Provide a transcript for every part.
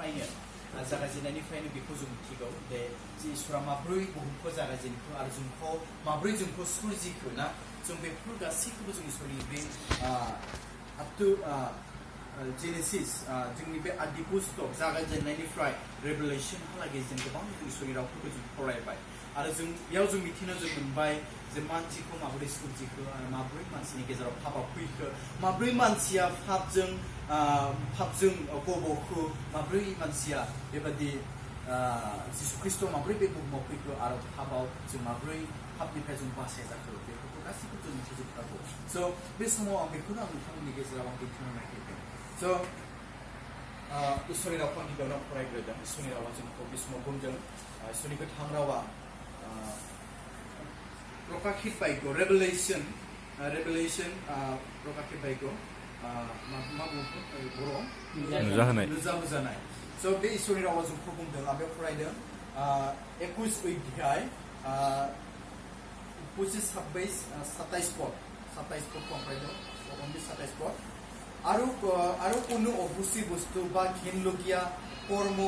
सिगांनिफ्रायनो जागायजेननायनिफ्रायनो बेखौ जों मिथिगौ दे जे इसोरा माब्रै बुहुमखौ जागायजेनखो आरो जोंखौ माब्रै जोंखौ सोरजिखो ना जों बेफोर गासैखौबो जों इसोरनि बे जेनेसिस जोंनि बे आदि पुस्तक जागायजेननायनिफ्राय रेभेलेशनहालागै जों गोबां इसोरनि रावफोरखौ जों फरायबाय आरो जों बेयाव जों मिथिनो जों मोनबाय जे मानसिखौ माबोरै सोरजिखो आरो माबोरै मानसिनि गेजेराव पापा फैखो माबोरै मानसिया पापजों गब'खो माबोरै मानसिया बेबादि जिसु ख्रिस्ट' माबोरै बे बुहुमाव फैखो आरो पापाव जों माबोरै पापनिफ्राय जों बासायजाखो बेफोरखौ गासैखौ जों मिथिजोबखागौ स' बे समाव आं बेखौनो आं नोंथांमोननि गेजेराव आं दिन्थिनो नागिरदों स' इसोरनि रावखौ आं गिबियावनो फरायग्रोदों इसोरनि रावा जोंखौ बे समाव बुंदों इसोरनि गोथां रावा प्रकाशित बायग' रेभेलेशन प्रकाशित बायग' मा बुङो बर' नुजाहोजानाय स' बे इसोरनि रावा जोंखौ बुंदों आं बेयाव फरायदों 21 अध्याय 25, 26, 27 पद को फरायदों 27 पद আৰু কোনো অভুচি বস্তু বা ঘিনলগীয়া কৰ্ম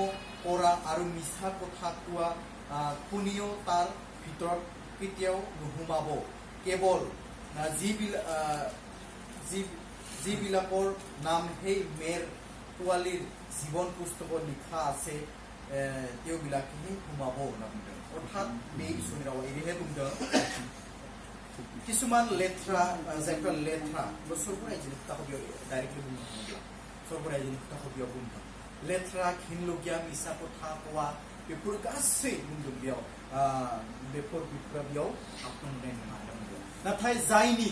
কৰা আৰু মিছা কথা কোৱা কোনেও তাৰ ভিতৰত কেতিয়াও নোসোমাব কেৱল যিবিলাকৰ নাম সেই মেৰ পোৱালীৰ জীৱন পুস্তকত লিখা আছে তেওঁবিলাকেহে সোমাব होनना बुंदों अर्थात बे इसोरनि रावा एरैहाय बुंदों किसुमान लेथ्रा जायफ्रा लेथ्रा सरबरायजोनि खोथाखौ बेयाव डाइरेक्टलि बुंनो थाङोब्ला सरबरायजोनि खोथाखौ बेयाव बुंदों लेथ्रा घिनलगिया मिसा खोथा कवा बेफोर गासै बुंदों बेयाव बेफोरा बेयाव हाबनो मोननाय नङा बुंदों नाथाय जायनि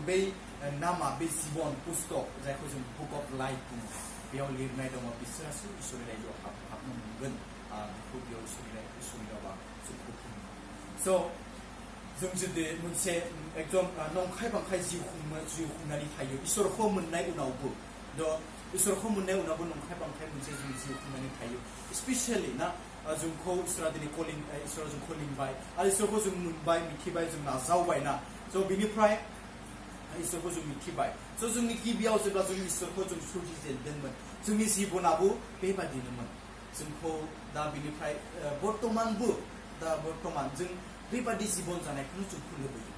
बै नामा बे जिबन पुस्तक जायखौ जों बुक अफ लाइफ बुङो बेयाव लिरनाय दङ बिसोरासो इसोरनि रायजोआव हाबनो मोनगोन बेखौ बेयाव इसोरनि रावा जोंखौ बुङो स' जों जुदि मोनसे एकदम नंखाय बांखाय जिउ खुंनानै थायो इसोरखौ मोननाय उनावबो नंखाय बांखाय मोनसे जों जिउ खुंनानै थायो स्पेसियेलि ना जोंखौ इसोरा दिनै इसोरा जोंखौ लिंबाय आरो इसोरखौ जों मोनबाय मिथिबाय जों नाजावबाय ना स' बिनिफ्राय इसोरखौ जों मिथिबाय स' जोंनि गिबियाव जेब्ला जों इसोरखौ जों सोरजिजेनदोंमोन जोंनि जिबनाबो बेबादिनोमोन जोंखौ दा बिनिफ्राय बर्तमान जों बेबादि जिबन जानायखौनो जोंखौ लुबैयो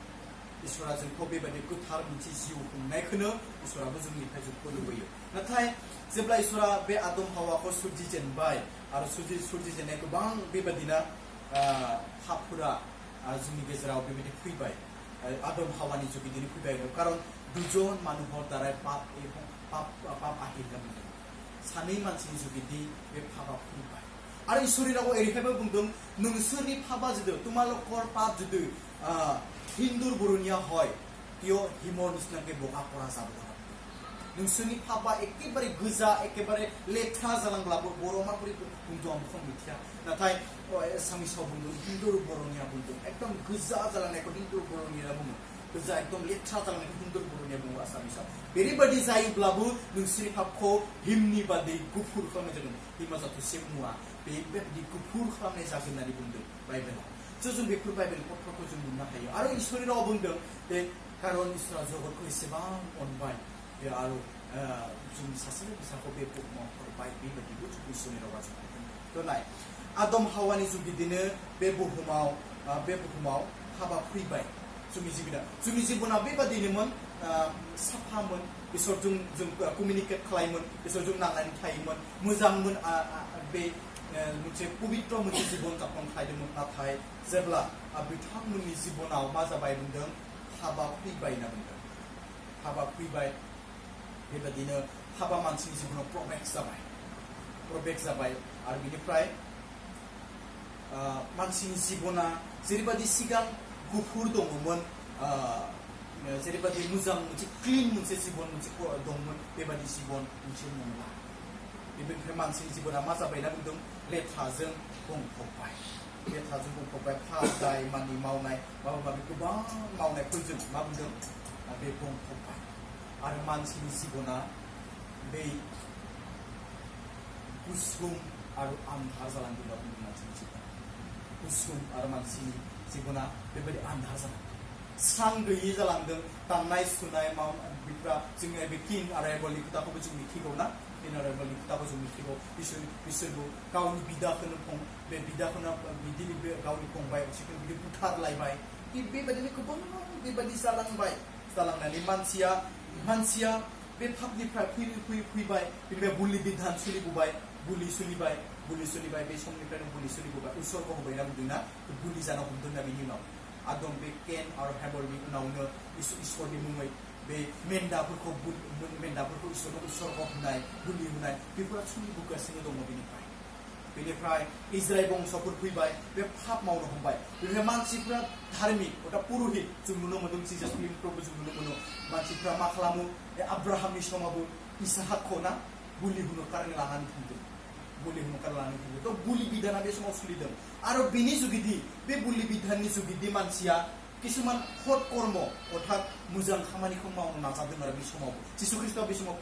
इसोरा जोंखौ बेबादि गोथार मोनसे जिउ खुंनायखौनो इसोराबो जोंनिफ्राय जोंखौ लुबैयो नाथाय जेब्ला इसोरा बे आदम हावाखौ सोरजिजेनबाय आरो सोरजिजेननाय गोबां बेबादिनो पापफोरा जोंनि गेजेराव बेबायदि फैबाय आदम हावानि जुगिदिनो फैबाय कारन दुजन মানুহৰ দ্বাৰাই पाप আহিला बुंदों सानै मानसिनि जुगिदि बे पापा फैबाय आरो इसोरनि रावा एरैहायबो बुंदों नोंसोरनि पापा जुदि তোমালোকৰ पाप जुदि हिन्दुर बर'निया হয় बेयो हिमर निसिनाके बगा কৰা যাব नोंसोरनि पापा एखेबारे गोजा एखेबारे लेथ्रा जालांब्लाबो बर' माबोरै बुंदों आं बेखौ मिथिया नाथाय एसामिसाव बुंदों हिन्दुर बर'निया बुंदों एकदम गोजा जालांनायखौ हिन्दुर बर'निया बुङो गोजा एकदम लेथ्रा जालांनायखौ हिन्दुर बर'निया बुङो आसामिसाव बेबायदि जायोब्लाबो नोंसोरनि पापखौ हिमनि बादै गुफुर खालामनाय जागोन हिमा जाथोसे मुवा बेबायदि गुफुर खालामनाय जागोन होननानै बुंदों बाइबेलाव जों बेफोर बाइबेल पत्रखौ जों मोननो हायो आरो इसोरनि रावा बुंदों बे कारन इसोरा जगतखौ एसेबां अनबाय आरो जों सासेनि फिसाखौ बे बुहुमाव हरबाय बेबायदिबो इसोरनि रावा जों बुंदों नाय आदम हावानि जुगिदिनो बे बुहुमाव हाबा फैबाय जोंनि जिबना बेबादिनोमोन साफामोन इसोरजों जों कमिउनिकेट खालायोमोन इसोरजों नांनानै थायोमोन मोजांमोन बे मोनसे पवित्र मोनसे जिबन जापन खालामदोंमोन नाथाय जेब्ला बिथांमोननि जिबनाव मा जाबाय बुंदों हाबा फैबाय होनना बुंदों हाबा फैबाय बेबादिनो हाबा मानसिनि जिबनाव प्रवेश जाबाय आरो बिनिफ्राय मानसिनि जिबना जेरैबादि सिगां गुफुर दङमोन जेरैबादि मोजां मोनसे क्लिन मोनसे जिबन मोनसे दंमोन बेबादि जिबन मोनसे नंला बेनिफ्राय मानसिनि जिबना मा जाबाय होनना बुंदों लेथ्राजों बुंफबबाय पाप दाय मानि मावनाय माबा माबि गोबां मावनायफोरजों मा बुंदों बे बुंफबबाय आरो मानसिनि जिबना बे गुसुं आरो आन्धार जालांदों होनना बुंदों मानसिनि जिबना गुसुं आरो मानसिनि जिबना बेबायदि आन्धार जालांदों स्रां गैयै जालांदों दामनाय सुनाय मावनायफ्रा जोंनि बे किन आरो एबलनि खोथाखौबो जों मिथिगौ ना इनारेबल खोथाखौ जों मिथिगौ बिसोरबो गावनि बिदाखौनो बे बिदाखौनो बिदिनो बे गावनि फंबाय बिसोरखौ बिदि बुथारलायबाय बेबायदिनो गोबां बेबायदि जालांनानै मानसिया बे पापनिफ्राय फैबाय बेनिफ्राय बुलि बिधान सोलिबोबाय बुलि सोलिबाय बे समनिफ्रायनो बुलि सोलिबोबाय उसरखौ होबाय होनना बुंदोंना बुलि जानो हमदोंना बेनि उनाव आदम बे केन आरो हेबलनि उनावनो इसोरनि मुङै बे मेन्दाफोरखौ इसोरनो उसरखौ होनाय बुलि होनाय बेफोरा सोलिबोगासिनो दङ बेनिफ्राय इजराइल बंसफोर फैबाय बे पाप मावनो हमबाय बेनिफ्राय मानसिफ्रा धार्मिक अर्थात पुरहित जों नुनो मोनदों जिजास फिल्मफ्रावबो जों नुनो मोनो मानसिफ्रा मा खालामो बे आब्राहामनि समावबो इसहाकखौ ना बुलि होनो कारने लानानै थांदों थ' बुलि बिधाना बे समाव सोलिदों आरो बेनि जुगिदि बे बुलि बिधाननि जुगिदि मानसिया किसुमान हट कर्म अर्थात मोजां खामानिखौ मावनो नाजादों आरो बे समावबो जिसु ख्रिस्टआ बे समाव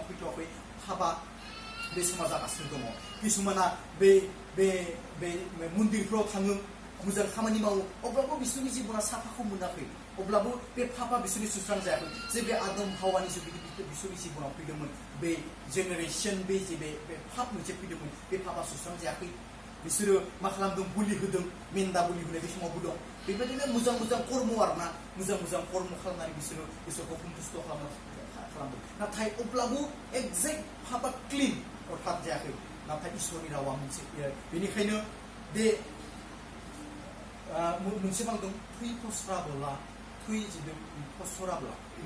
फैथ'वाखै पापा बे समा जागासिनो दङ किसुमाना बे मन्दिरफ्राव थाङो मोजां खामानि मावो अब्लाबो बिसोरनि जिबना साफाखौ मोनाखै अब्लाबो बे पापा बिसोरनि सुस्रां जायाखै जे बे आदम हावानि जुगिदि बिसोरनि जिबनाव फैदोंमोन बे जेनेरेसन बे पाप मोनसे फैदोंमोन बे पापा सुस्रां जायाखै बिसोरो मा खालामदों बुलि होदों मेन्दा बुलि होनाय बे समावबो दं बेबायदिनो मोजां कर्म आरोना मोजां कर्म खालामनानै बिसोरो इसोरखौ सन्तुष्ट खालामदों नाथाय अब्लाबो एक्जेक्ट पापा क्लिन अर्थात जायाखै नाथाय इसोरनि रावा मोनसे बेनिखायनो बे मोनसे बांदों थै फसराब्ला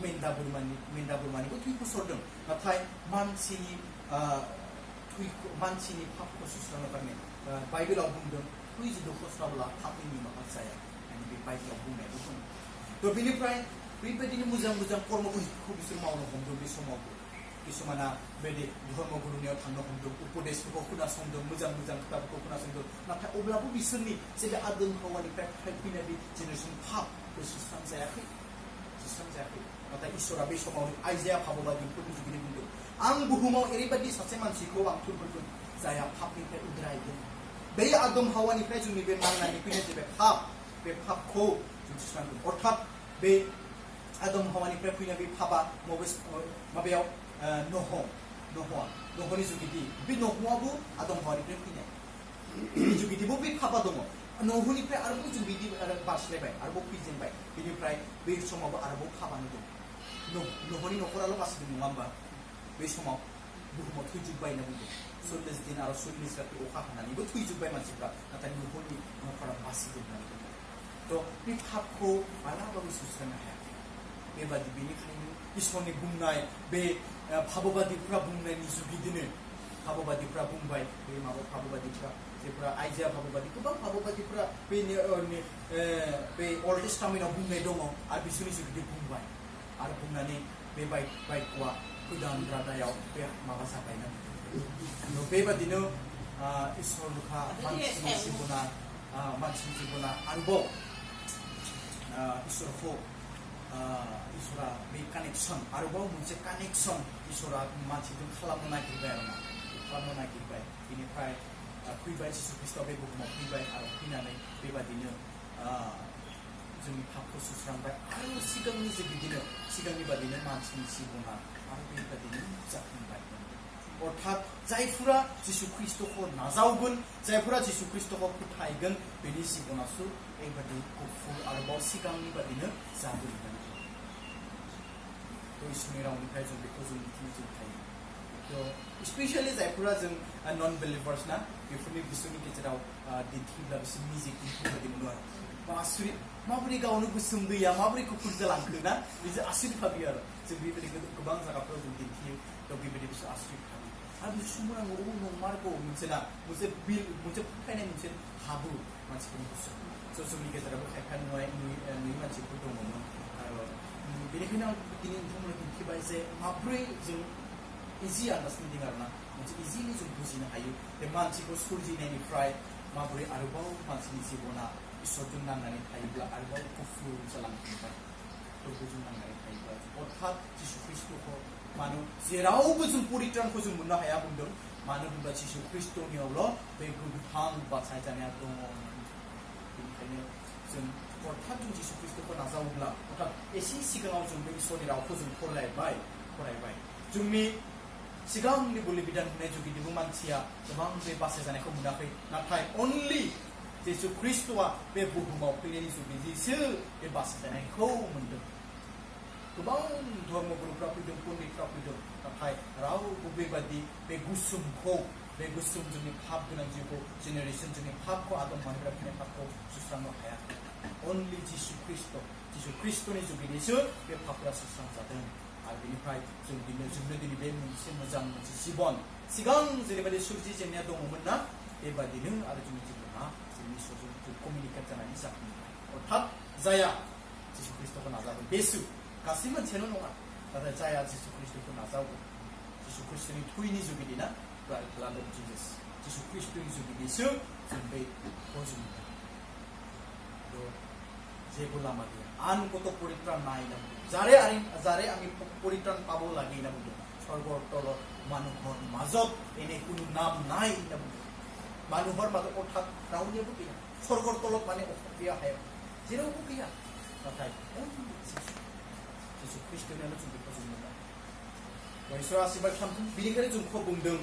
मेन्दा बोरमानिबो थै फसरदों नाथाय मानसिनि पापखौ सुस्रांनो कारने बाइबेलाव बुंदों थै जुदि फसराब्ला पापनि माबा जाया बे बाइबेलाव बुंनायबो दं थ' बेनिफ्राय बेबायदिनो मोजां कर्मफोरखौ बिसोर मावनो हमदों बे समावबो किसुमाना बेदि धर्म गुरुनियाव थांनो हमदों उपदेशफोरखौ खोनासंदों मोजां खोथाफोरखौ खोनासंदों नाथाय अब्लाबो बिसोरनि जे बे आदम हावानिफ्राय फैनाय बे जेनेरेसन पाप बे सुस्रां जायाखै नाथाय इसोरा बे समाव आइजाया भाबबादिफोरनि जुगिदि बुंदों आं बुहुमाव ओरैबायदि सासे मानसिखौ आं थुरफोरगोन जायहा पापनिफ्राय उद्रायगोन बे आदम हावानिफ्राय जोंनि बे मावनानै फैनाय जे बे पापखौ जों सुस्रांगोन अर्थात बे आदम हावानिफ्राय फैनाय बे पापा माबायाव नह'नि जुगिदि बे नह'आबो आदम हावानिफ्राय फैनाय बेनि जुगिदिबो बे पापा दङ नह'निफ्राय आरोबाव जों बिदि बारस्लायबाय आरोबाव फैजेनबाय बेनिफ्राय बे समावबो आरोबाव पापानो दं नह'नि न'खराल' बासिदों नङा होमबा बे समाव बुहुमाव थैजोब्बाय होनना बुंदों 40 दिन आरो 40 राति अखा हानानैबो थैजोब्बाय मानसिफ्रा नाथाय नह'नि न'खरा बासिदों होननानै बुंदों थ' बे पापखौ मालाबाबो सुस्रांनो हायाखै बेबादि बेनिखायनो इसोरनि बुंनाय बे भाबबादिफ्रा बुंनायनि जुगिदिनो भाबबादिफ्रा बुंबाय बे भाबबादिफ्रा जेफ्रा आइजाया भाबबादि गोबां भाबबादिफ्रा बे अल्ड टेस्टामेन्टआव बुंनाय दङ आरो बिसोरनि जुगिदि बुंबाय आरो बुंनानै बे बाइकआ गोदान रादायाव बे माबा जाबायना बेबादिनो इसोरहा मानसिनि जिबना आरोबाव इसोरा बे कानेक्सन आरोबाव मोनसे कानेक्सन इसोरा मानसिजों खालामनो नागिरबाय बेनिफ्राय फैबाय जिसु ख्रिस्टआ बे बुहुमाव फैबाय आरो फैनानै बेबादिनो जोंनि पापखौ सुस्रांबाय आरो सिगांनि बादिनो मानसिनि जिबना आरो बेबादिनो जाफिनबाय अर्थात जायफोरा जिसु ख्रिस्टखौ नाजावगोन जायफोरा जिसु ख्रिस्टखौ फोथायगोन बेनि जिबनासो बेबादि गुफुर आरोबाव सिगांनि बादिनो जाबोगोन इसोरनि रावनिफ्राय जों बेखौ जों मिथिनो हायो स्पेसियेलि जायफोरा जों नन बिलिभार्स ना बेफोरनि बिसोरनि गेजेराव दिन्थिब्ला बिसोर निजे दिन्थिबायदि मोनो आरो आसरित माबोरै गावनो गोसोम गैया माबोरै गुफुर जालांखो ना बिसोर आसरित भाबियो आरो जों बेबायदि गोबां जायगाफोराव जों दिन्थियो थ' बेबायदि बिसोर आसरित भाबियो आरो बिसोर सोमोनाङो नंमारगौ मोनसे फोथायनाय मोनसे हाबो मानसिफोरनि गोसोआव स' जोंनि गेजेरावबो खायफा नुयै मानसिफोर दङमोन आरो बेनिखायनो आं दिनै नोंथांमोननो दिन्थिबाय जे माबोरै जों इजि आन्डारस्टेन्डिं आरोना मोनसे इजिलि जों बुजिनो हायो बे मानसिखौ सोरजिनायनिफ्राय माबोरै आरोबाव मानसिनि जिबना इसोरजों नांनानै थायोब्ला आरोबाव गुफुर जालांफिनबाय इसोरजों नांनानै थायोब्ला अर्थात जिसु ख्रिस्टखौ मानो जेरावबो जों परित्रानखौ जों मोननो हाया बुंदों मानो होनब्ला जिसु ख्रिस्टनियावल' बे गोथां बासायजानाया दङ बेनिखायनो जों अर्थात जों जिसु ख्रिस्टखौ नाजावोब्ला अर्थात एसे सिगाङाव जों बे इसोरनि रावखौ जों फरायबाय जोंनि सिगांनि बोलि बिधान होनाय जुगिदिबो मानसिया गोबां बे बासाय जानायखौ मोनाखै नाथाय only जिसु ख्रिस्टआ बे बुहुमाव फैनायनि जुगिदिसो बे बासाय जानायखौ मोनदों गोबां धर्मगुरुफ्रा फैदों पन्डितफ्रा फैदों नाथाय रावबो बेबादि बे गुसुमखौ बे गुसुम जोंनि पाप गोनां जिउखौ जेनेरेसन जोंनि पापखौ आदम मानसिफ्रा फैनाय पापखौ सुस्रांनो हायाखै only जिसु ख्रिस्टनि जुगिदिसो बे पापफ्रा सुस्रांजादों आरो बेनिफ्राय जोंनो दिनै बे मोनसे मोजां मोनसे जिबन सिगां जेरैबायदि सुरजि जेंनाया दङमोन ना बेबादिनो आरो जोंनि जिबना जोंनि इसोरजों कमिउनिकेट जानायनि जाफुंनाय अर्थात जाया जिसु ख्रिस्टखौ नाजागोन बेसु गासै मानसियानो नङा नाथाय जाया जिसु ख्रिस्टखौ नाजावगोन जिसु ख्रिस्टनि थैनि जुगिदि ना blood of Jesus जिसु ख्रिस्टनि जुगिदिसो जों बेखौ जों जेबो लामा गैया आन गथ' परित्राण নাই ना बुंदों जारे आंनि परित्राण पाब লাগে ना बुंदों स्वर्गर तलत মানুহৰ মাজত এনে কোনো নাম নাই ना बुंदों মানুহৰ মাজত অर्थात रावनियाबो गैया स्वर्गर तलत माने गैया हायाव जेरावबो गैया नाथाय जिसु ख्रिस्टनियानो जों बेखौ जों मोनो इसोरा आशीर्बाद खालामथों बेनिखायनो जोंखौ बुंदों